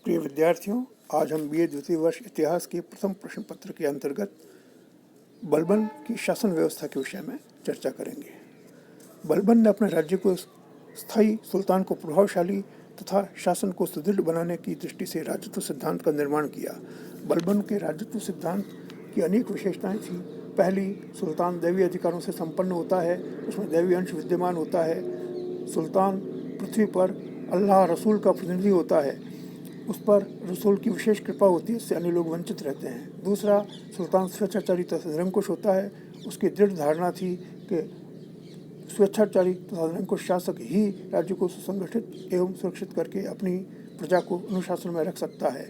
प्रिय विद्यार्थियों, आज हम बीए द्वितीय वर्ष इतिहास के प्रथम प्रश्न पत्र के अंतर्गत बलबन की शासन व्यवस्था के विषय में चर्चा करेंगे। बलबन ने अपने राज्य को स्थायी सुल्तान को प्रभावशाली तथा शासन को सुदृढ़ बनाने की दृष्टि से राजत्व सिद्धांत का निर्माण किया। बलबन के राजत्व सिद्धांत की अनेक विशेषताएं थीं। पहली, सुल्तान दैवीय अधिकारों से संपन्न होता है, उसमें दैवीय अंश विद्यमान होता है। सुल्तान पृथ्वी पर अल्लाह रसूल का प्रतिनिधि होता है, उस पर रसूल की विशेष कृपा होती है, इससे अन्य लोग वंचित रहते हैं। दूसरा, सुल्तान स्वेच्छाचारी तथा निरंकुश होता है। उसकी दृढ़ धारणा थी कि स्वेच्छाचारी तथा निरंकुश शासक ही राज्य को सुसंगठित एवं सुरक्षित करके अपनी प्रजा को अनुशासन में रख सकता है।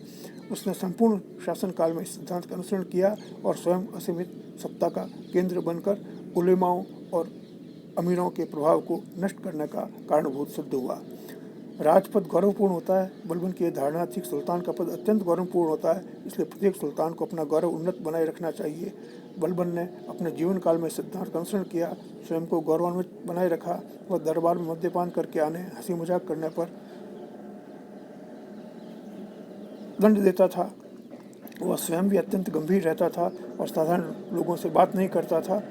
उसने संपूर्ण शासनकाल में इस सिद्धांत का अनुसरण किया और स्वयं असीमित सत्ता का केंद्र बनकर उलेमाओं और अमीरों के प्रभाव को नष्ट करने का कारणभूत सिद्ध हुआ। राजपद गौरवपूर्ण होता है। बलबन की धारणा थी सुल्तान का पद अत्यंत गौरवपूर्ण होता है, इसलिए प्रत्येक सुल्तान को अपना गौरव उन्नत बनाए रखना चाहिए। बलबन ने अपने जीवन काल में सिद्धांत का अनुसरण किया, स्वयं को गौरवान्वित बनाए रखा। वह दरबार में मद्यपान करके आने, हंसी मजाक करने पर दंड देता था। वह स्वयं भी अत्यंत गंभीर रहता था और साधारण लोगों से बात नहीं करता था।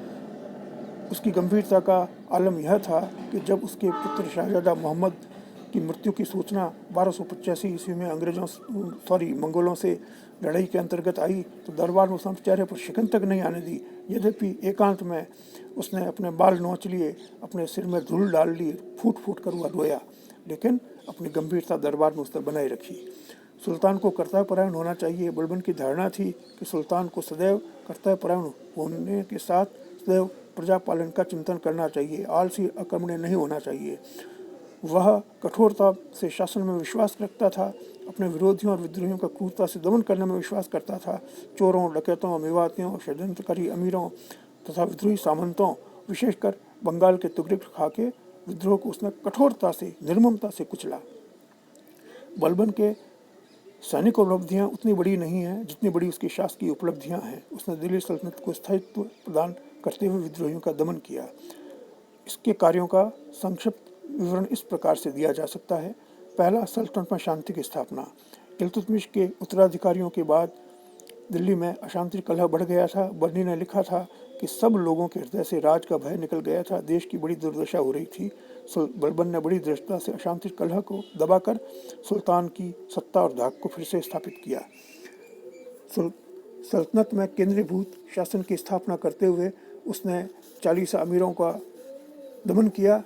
उसकी गंभीरता का आलम यह था कि जब उसके पुत्र शाहजादा मोहम्मद की मृत्यु की सूचना 1285 ईस्वी में मंगोलों से लड़ाई के अंतर्गत आई तो दरबार में उसने चेहरे पर शिकन तक नहीं आने दी। यद्यपि एकांत में उसने अपने बाल नोच लिए, अपने सिर में धूल डाल ली, फूट फूट कर वह रोया, लेकिन अपनी गंभीरता दरबार में उसने बनाए रखी। सुल्तान को कर्तव्यपरायण होना चाहिए। बलबन की धारणा थी कि सुल्तान को सदैव कर्तव्यपरायण होने के साथ सदैव प्रजा पालन का चिंतन करना चाहिए, आलसी अकर्मण्य नहीं होना चाहिए। वह कठोरता से शासन में विश्वास रखता था, अपने विरोधियों और विद्रोहियों का क्रूरता से दमन करने में विश्वास करता था। चोरों, डकैतों, मेवातियों, षड्यंत्रकारी अमीरों तथा विद्रोही सामंतों, विशेषकर बंगाल के तुगलक खाके विद्रोह को उसने कठोरता से, निर्ममता से कुचला। बलबन के सैनिक उपलब्धियां उतनी बड़ी नहीं हैं जितनी बड़ी उसकी शासकीय उपलब्धियां हैं। उसने दिल्ली सल्तनत को स्थायित्व प्रदान करते हुए विद्रोहियों का दमन किया। इसके कार्यों का संक्षिप्त विवरण इस प्रकार से दिया जा सकता है। पहला, सल्तनत में शांति की स्थापना। इल्तुतमिश के उत्तराधिकारियों के बाद दिल्ली में अशांति कलह बढ़ गया था। बर्नी ने लिखा था कि सब लोगों के हृदय से राज का भय निकल गया था, देश की बड़ी दुर्दशा हो रही थी। बलबन ने बड़ी दृढ़ता से अशांति कलह को दबाकर सुल्तान की सत्ता और धाक को फिर से स्थापित किया। सल्तनत में केंद्रीभूत शासन की स्थापना करते हुए उसने 40 अमीरों का दमन किया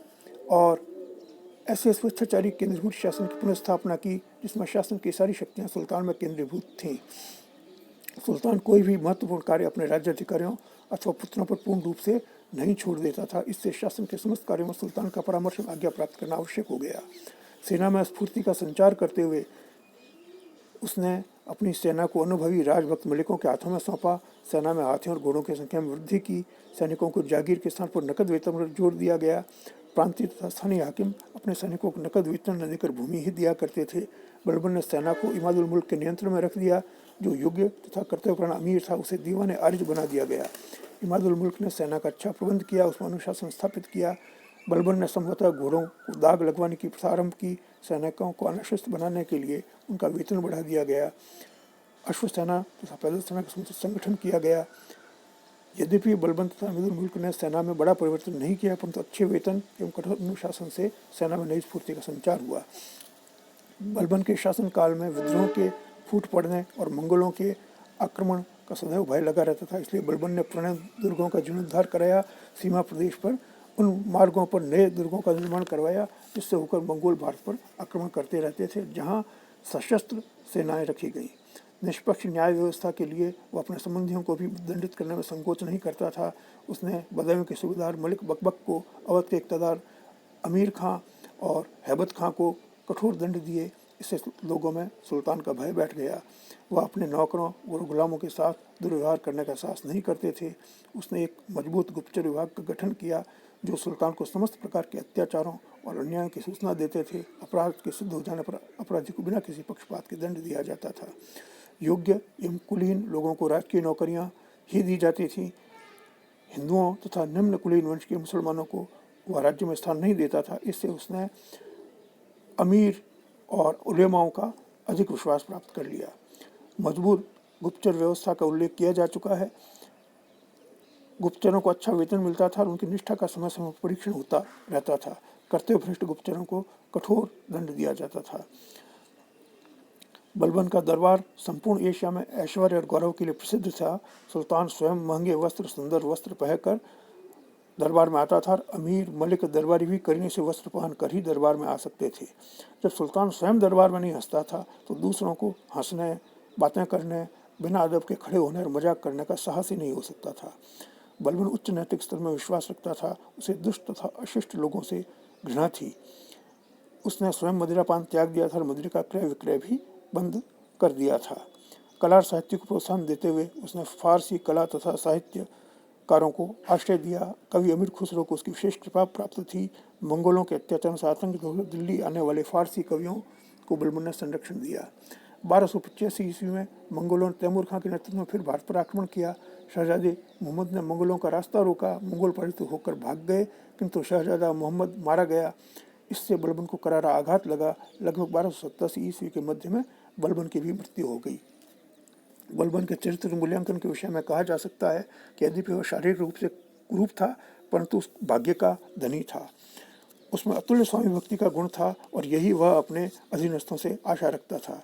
और ऐसे स्वेच्छाचारी केंद्रीभूत शासन की पुनर्स्थापना की जिसमें शासन की सारी शक्तियां सुल्तान में केंद्रीभूत थीं। सुल्तान कोई भी महत्वपूर्ण कार्य अपने राज्याधिकारियों अथवा पुत्रों पर पूर्ण रूप से नहीं छोड़ देता था। इससे शासन के समस्त कार्यों में सुल्तान का परामर्श और आज्ञा प्राप्त करना आवश्यक हो गया। सेना में स्फूर्ति का संचार करते हुए उसने अपनी सेना को अनुभवी राजभक्त मलिकों के हाथों में सौंपा। सेना में हाथियों और घोड़ों की संख्या में वृद्धि की। सैनिकों को जागीर के स्थान पर नकद वेतन पर जोर दिया गया। प्रांतीय तथा स्थानीय हाकिम अपने सैनिकों को नकद वेतन न देकर भूमि ही दिया करते थे। बलबन ने सेना को इमादुल मुल्क के नियंत्रण में रख दिया। जो योग्य तथा कर्तव्यपरायण अमीर था उसे दीवाने आरिज बना दिया गया। इमादुल मुल्क ने सेना का अच्छा प्रबंध किया, उसमें अनुशासन स्थापित किया। बलबन ने संभवतः घोड़ों को दाग लगवाने की प्रथा आरंभ की। सैनिकों को अनाशस्त्र बनाने के लिए उनका वेतन बढ़ा दिया गया। अश्वसेना तथा पैदल सेना का संगठन किया गया। यद्यपि बलबन तथा इमादुल मुल्क ने सेना में बड़ा परिवर्तन नहीं किया, परंतु अच्छे वेतन एवं कठोर अनुशासन से सेना में नई स्फूर्ति का संचार हुआ। बलबन के शासनकाल में विद्रोह के फूट पड़ने और मंगोलों के आक्रमण का सदैव भय लगा रहता था, इसलिए बलबन ने पुराने दुर्गों का जीर्णोद्धार कराया। सीमा प्रदेश पर उन मार्गों पर नए दुर्गों का निर्माण करवाया जिससे होकर मंगोल भारत पर आक्रमण करते रहते थे, जहां सशस्त्र सेनाएं रखी गई। निष्पक्ष न्याय व्यवस्था के लिए वह अपने संबंधियों को भी दंडित करने में संकोच नहीं करता था। उसने बदायूं के सूबेदार मलिक बकबक को, अवध के इक़्तिदार अमीर खां और हैबत खां को कठोर दंड दिए। इससे लोगों में सुल्तान का भय बैठ गया। वह अपने नौकरों और गुलामों के साथ दुर्व्यवहार करने का साहस नहीं करते थे। उसने एक मजबूत गुप्तचर विभाग का गठन किया जो सुल्तान को समस्त प्रकार के अत्याचारों और अन्याय की सूचना देते थे। अपराध के सिद्ध हो जाने पर अपराधी को बिना किसी पक्षपात के दंड दिया जाता था। योग्य एवं कुलीन लोगों को राजकीय नौकरियां ही दी जाती थी। हिंदुओं तथा निम्न कुलीन वंश के मुसलमानों को वह राज्य में स्थान नहीं देता था। इससे उसने अमीर और उलेमाओं का अधिक विश्वास प्राप्त कर लिया। मजबूत गुप्तचर व्यवस्था का उल्लेख किया जा चुका है। गुप्तचरों को अच्छा वेतन मिलता था और उनकी निष्ठा का समय समय पर परीक्षण होता रहता था। कर्तव्यभ्रष्ट गुप्तचरों को कठोर दंड दिया जाता था। बलबन का दरबार संपूर्ण एशिया में ऐश्वर्य और गौरव के लिए प्रसिद्ध था। सुल्तान स्वयं महंगे वस्त्र, सुंदर वस्त्र पहनकर दरबार में आता था और अमीर मलिक दरबारी भी करीने से वस्त्र पहन कर ही दरबार में आ सकते थे। जब सुल्तान स्वयं दरबार में नहीं हंसता था तो दूसरों को हंसने, बातें करने, बिना अदब के खड़े होने और मजाक करने का साहस ही नहीं हो सकता था। बलबन उच्च नैतिक स्तर में विश्वास रखता था। उसे दुष्ट तथा अशिष्ट लोगों से घृणा थी। उसने स्वयं मदिरापान त्याग दिया था और मदिरा का क्रय विक्रय भी बंद कर दिया था। कला और साहित्य को प्रोत्साहन देते हुए उसने फारसी कला तथा साहित्यकारों को आश्रय दिया। कवि अमीर खुसरो को उसकी विशेष कृपा प्राप्त थी। मंगोलों के अत्याचार से आतंकित होकर दिल्ली आने वाले फारसी कवियों को बलबन ने संरक्षण दिया। 1285 ईस्वी में मंगोलों ने तैमूर खां के नेतृत्व में फिर भारत पर आक्रमण किया। शहजादे मोहम्मद ने मंगोलों का रास्ता रोका। मंगोल पराजित होकर भाग गए, किंतु शहजादा मोहम्मद मारा गया। इससे बलबन को करारा आघात लगा। लगभग 1287 ईस्वी के मध्य में बलबन की भी मृत्यु हो गई। बलबन के चरित्र मूल्यांकन के विषय में कहा जा सकता है कि यद्यपि वह शारीरिक रूप से कुरूप था, परंतु उस भाग्य का धनी था। उसमें अतुल्य स्वामी भक्ति का गुण था और यही वह अपने अधीनस्थों से आशा रखता था।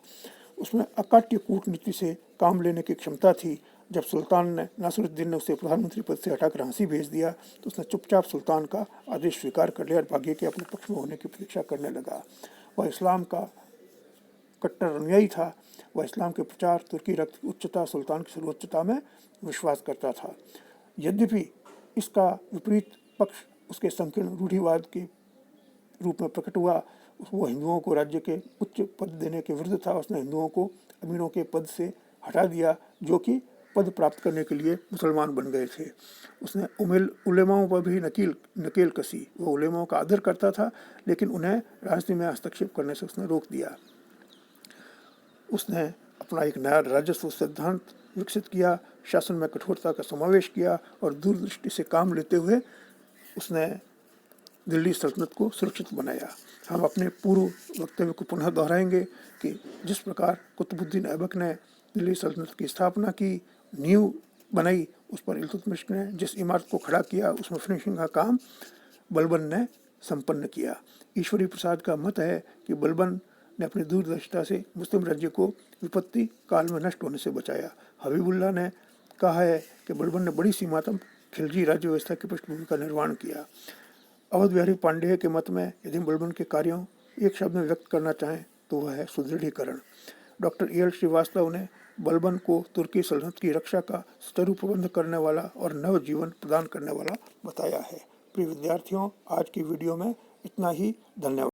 उसमें अकाट्य कूटनीति से काम लेने की क्षमता थी। जब सुल्तान ने नासिरुद्दीन ने उसे प्रधानमंत्री पद से हटाकर झांसी भेज दिया तो उसने चुपचाप सुल्तान का आदेश स्वीकार कर लिया और भाग्य के अपने पक्ष में होने की प्रतीक्षा करने लगा। वह इस्लाम का कट्टर अनुयायी था। वह इस्लाम के प्रचार, तुर्की रक्त की उच्चता, सुल्तान की सर्वोच्चता में विश्वास करता था। यद्यपि इसका विपरीत पक्ष उसके संकीर्ण रूढ़िवाद के रूप में प्रकट हुआ। वो हिंदुओं को राज्य के उच्च पद देने के विरुद्ध था। उसने हिंदुओं को अमीरों के पद से हटा दिया, जो कि पद प्राप्त करने के लिए मुसलमान बन गए थे। उसने उलेमाओं पर भी नकेल कसी। वो उलेमाओं का आदर करता था, लेकिन उन्हें राजनीति में हस्तक्षेप करने से उसने रोक दिया। उसने अपना एक नया राजस्व सिद्धांत विकसित किया, शासन में कठोरता का समावेश किया और दूरदृष्टि से काम लेते हुए उसने दिल्ली सल्तनत को सुरक्षित बनाया। हम अपने पूर्व वक्तव्य को पुनः दोहराएंगे कि जिस प्रकार कुतुबुद्दीन ऐबक ने दिल्ली सल्तनत की स्थापना की, नींव बनाई, उस पर इल्तुतमिश ने जिस इमारत को खड़ा किया उसमें फिनिशिंग का काम बलबन ने संपन्न किया। ईश्वरी प्रसाद का मत है कि बलबन ने अपनी दूरदर्शिता से मुस्लिम राज्य को विपत्ति काल में नष्ट होने से बचाया। हबीबुल्लाह ने कहा है कि बलबन ने बड़ी सीमातम खिलजी राज्य व्यवस्था की पृष्ठभूमि का निर्माण किया। अवध बिहारी पांडेय के मत में यदि बलबन के कार्यों एक शब्द में व्यक्त करना चाहें तो वह है सुदृढ़ीकरण। Doctor AL. श्रीवास्तव ने बलबन को तुर्की सल्तनत की रक्षा का सुचारू प्रबंध करने वाला और नव जीवन प्रदान करने वाला बताया है। प्रिय विद्यार्थियों, आज की वीडियो में इतना ही। धन्यवाद।